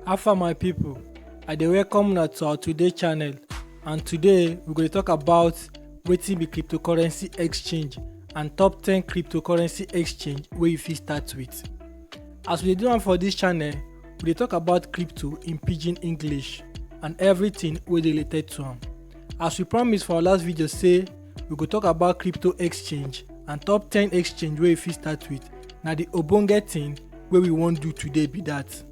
Alpha my people, I dey welcome una to our today channel, and today we go to talk about wetin be cryptocurrency exchange and top 10 cryptocurrency exchange wey you fit start with. As we dey do am for this channel, we dey talk about crypto in pidgin English and everything wey dey related to am. As we promise for our last video say we go talk about crypto exchange and top 10 exchange wey you fit start with, na the ogbonge thing wey we wan do today be that.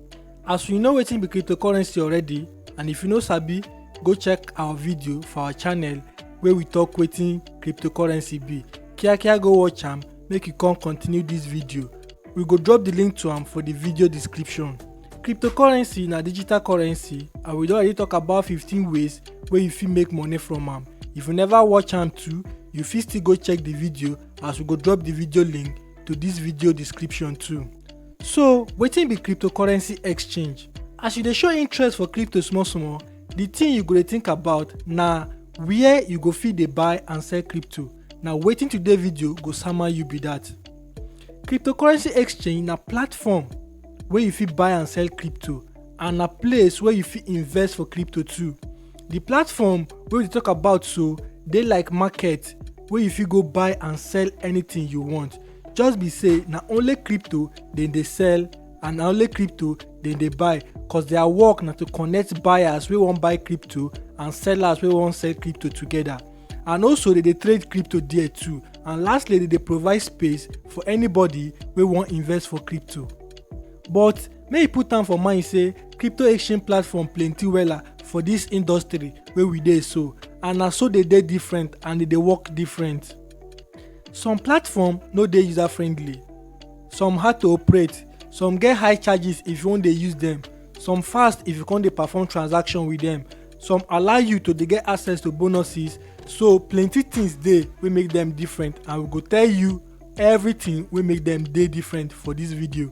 As we know wetin be cryptocurrency already, and if you no sabi, go check our video for our channel wey we talk wetin cryptocurrency be. Kia go watch am make you come continue this video. We go drop the link to am for the video description. Cryptocurrency na digital currency, and we don already talk about 15 ways wey you fit make money from am. If you never watch am too, you fit still go check the video as we go drop the video link to this video description too. So wetin be cryptocurrency exchange? As you dey show interest for crypto small, the thing you go dey think about na where you go fit dey buy and sell crypto. Na wetin today video go sama you be that. Cryptocurrency exchange na platform where you fit buy and sell crypto, and na place where you fit invest for crypto too. The platform wey we dey talk about so dey like market where you fit go buy and sell anything you want. Just be say na only crypto dem dey sell and na only crypto dem dey buy, cause their work na to connect buyers wey wan buy crypto and sellers wey wan sell crypto together. And also dem dey trade crypto there too. And lastly, dem dey provide space for anybody wey wan invest for crypto. But make you put am for mind say crypto exchange platform plenty wella for this industry wey we dey so, and na so dey dey different and dey dey work different. Some platform no dey user friendly, some hard to operate, some get high charges if you wan dey use them, some fast if you come dey perform transaction with them, some allow you to dey get access to bonuses. So plenty things dey wey make them different, and we go tell you everything wey make them dey different for this video.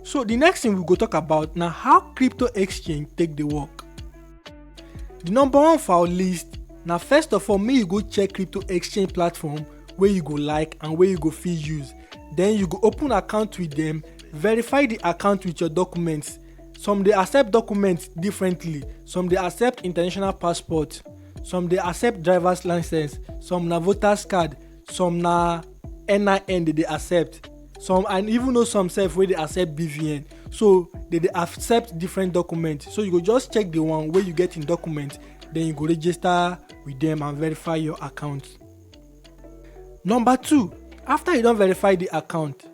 So the next thing we go talk about na how crypto exchange take dey work. The number one for our list na, first of all, make you go check crypto exchange platform wey you go like and wey you go fit use. Then you go open account with them, verify the account with your documents. Some dey accept documents differently, some dey accept international passport, some dey accept driver's license, some na voters card, some na NIN dey accept, some, and even though some sef wey dey accept BVN. So they dey accept different documents. So you go just check the one wey you get in document, then you go register with them and verify your account. Number 2, after you don verify the account,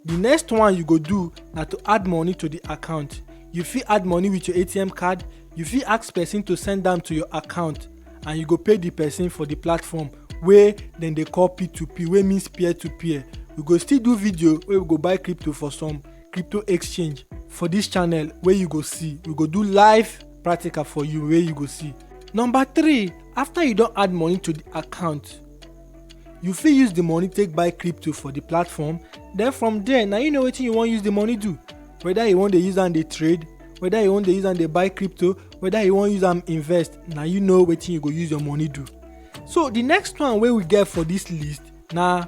the next one you go do na to add money to the account. You fit add money with your ATM card, you fit ask person to send am to your account, and you go pay the person for the platform wey dem dey call P2P, wey means peer to peer. We go still do video wey we go buy crypto for some crypto exchange for this channel wey you go see. We go do live practical for you wey you go see. Number 3, after you don add money to the account, you fit use the money take buy crypto for the platform. Then from there, na you know wetin you wan use the money do. Whether you wan dey use am dey trade, whether you wan dey use am dey buy crypto, whether you wan use am invest, na you know wetin you go use your money do. So the next one wey we get for this list na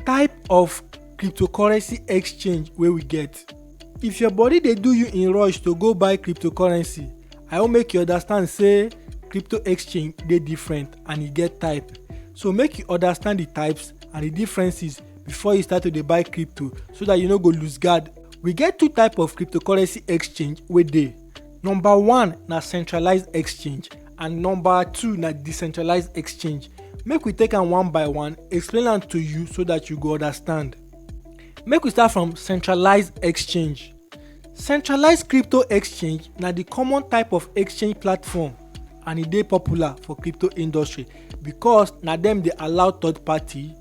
type of cryptocurrency exchange wey we get. If your body dey do you in rush to go buy cryptocurrency, I wan make you understand say crypto exchange dey different and e get type. So make you understand the types and the differences before you start to dey buy crypto, so that you no go lose guard. We get 2 types of cryptocurrency exchange wey dey. Number 1 na centralized exchange, and number 2 na decentralized exchange. Make we take am one by one, explain am to you so that you go understand. Make we start from centralized exchange. Centralized crypto exchange na the common type of exchange platform, and e dey popular for crypto industry because na dem dey allow third party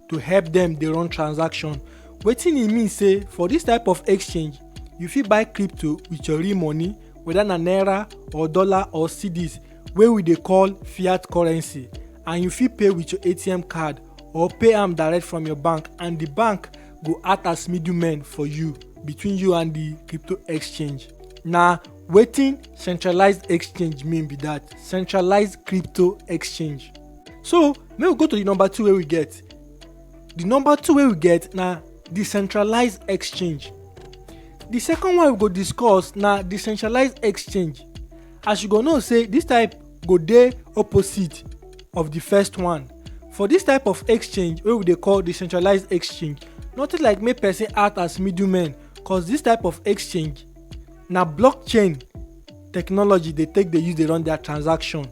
to help them dey run transaction. Wetin e mean say for this type of exchange, you fit buy crypto with your real money, whether na naira or dollar or cedis wey we dey call fiat currency, and you fit pay with your ATM card or pay am direct from your bank, and the bank go act as middleman for you, between you and the crypto exchange. Na wetin centralized exchange mean be that, centralized crypto exchange. So make we go to the number 2 wey we get. The number 2 wey we get na decentralized exchange. The second one we go discuss na decentralized exchange. As you go know say this type go dey opposite of the first one. For this type of exchange wey we dey call decentralized exchange, nothing like make person act as middleman, cause this type of exchange na blockchain technology dey take dey use dey run their transaction.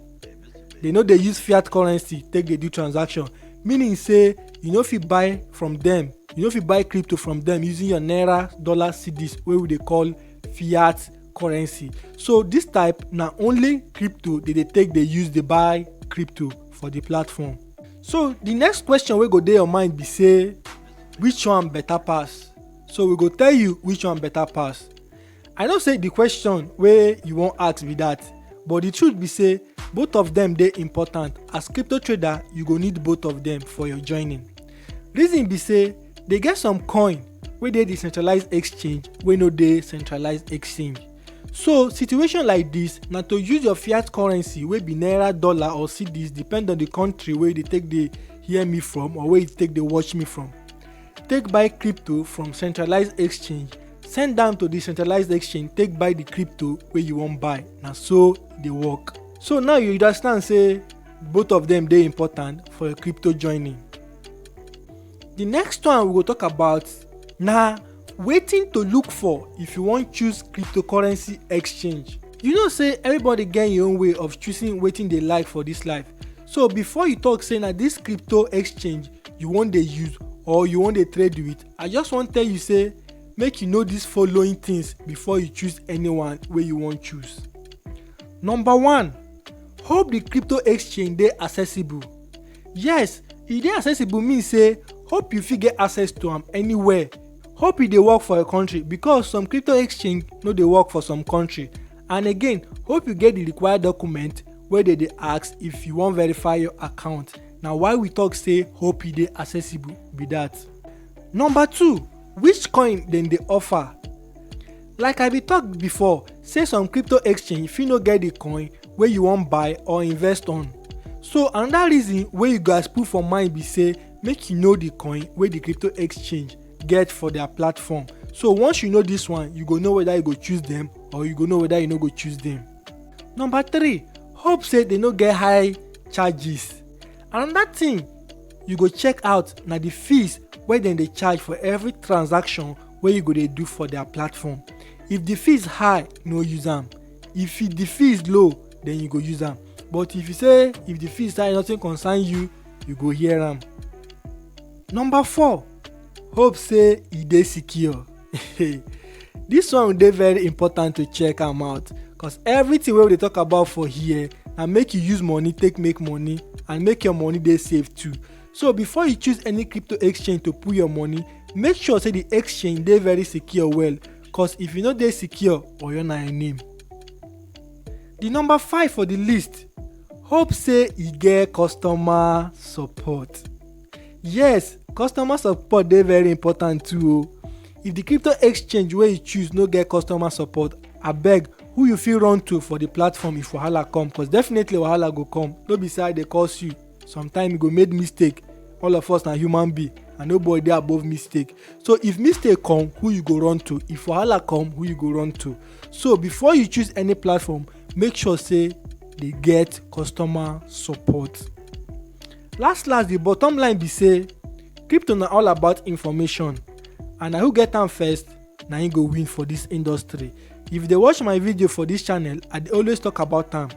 They no dey use fiat currency take dey do transaction, meaning say you no fit buy from them, you no fit buy crypto from them using your naira, dollar, cedis wey we dey call fiat currency. So this type na only crypto dey take dey use dey buy crypto for the platform. So the next question wey go dey your mind be say which one better pass? So we go tell you which one better pass. I know say the question wey you wan ask be that, but the truth be say both of them dey important. As crypto trader, you go need both of them for your joining. Reason be say they get some coin wey dey decentralized exchange wey no dey centralized exchange. So situation like this na to use your fiat currency wey be naira, dollar or cedis, depend on the country wey you dey take dey hear me from or where you take dey watch me from. Take buy crypto from centralized exchange, send down to decentralized exchange, take buy the crypto wey you wan buy. Na so e dey work. So now you understand say both of them dey important for your crypto joining. The next one we go talk about na wetin to look for if you wan choose cryptocurrency exchange. You know say everybody get your own way of choosing wetin they like for this life. So before you talk say na this crypto exchange you wan dey use or you wan dey trade with, I just wan tell you say make you know these following things before you choose anyone wey you wan choose. Number one, hope the crypto exchange dey accessible. Yes, e dey accessible mean say hope you fit get access to am anywhere. Hope e dey work for your country, because some crypto exchange no dey work for some country. And again, hope you get the required document wey dey ask if you wan verify your account. Na why we talk say hope e dey accessible be that. Number two, which coin dem dey offer? Like I be talk before, say some crypto exchange fit no get the coin wey you wan buy or invest on. So another reason wey you guys put for mind be say make you know the coin wey the crypto exchange get for their platform. So once you know this one, you go know whether you go choose them or you go know whether you no go choose them. Number three, hope say they no get high charges. Another thing you go check out na the fees wey dem dey charge for every transaction wey you go dey do for their platform. If the fees high, no use am. If the fees low, then you go use am. But if you say if the fees high, nothing concern you, you go hear am. Number four, hope say e dey secure. This one dey very important to check am out, because everything wey we dey talk about for here na make you use money take make money and make your money dey safe too. So before you choose any crypto exchange to put your money, make sure say the exchange dey very secure well, because if you no dey secure, oyo na your name. The number 5 for the list, hope say e get customer support. Yes, customer support dey very important too. If the crypto exchange wey you choose no get customer support, abeg who you fit run to for the platform if wahala come, because definitely wahala go come. No be say I dey curse you, sometimes you go make mistake. All of us na human being and nobody dey above mistake. So if mistake come, who you go run to? If wahala come, who you go run to? So before you choose any platform, make sure say they get customer support. Last, the bottom line be say crypto na all about information, and na who get am first na him go win for this industry. If you dey watch my video for this channel, I dey always talk about am.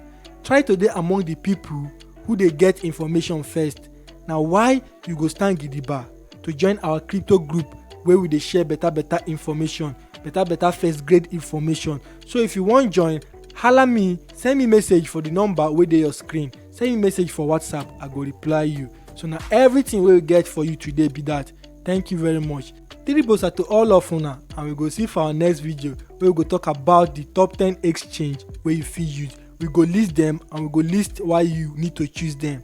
Try to dey among the people who dey get information first. Na why you go stand gidigba to join our crypto group where we dey share better information, better first grade information. So if you wan join, hala me, send me message for the number wey dey your screen. Send me message for WhatsApp, I go reply you. So na everything wey we get for you today be that. Thank you very much. Tiribos to all of una, and we go see for our next video where we go talk about the top 10 exchange wey you fit use. We go list them and we go list why you need to choose them.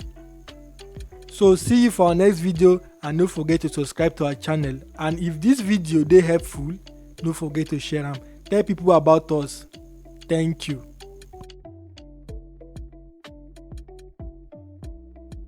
So see you for our next video, and don't forget to subscribe to our channel. And if this video dey helpful, don't forget to share am. Tell people about us. Thank you.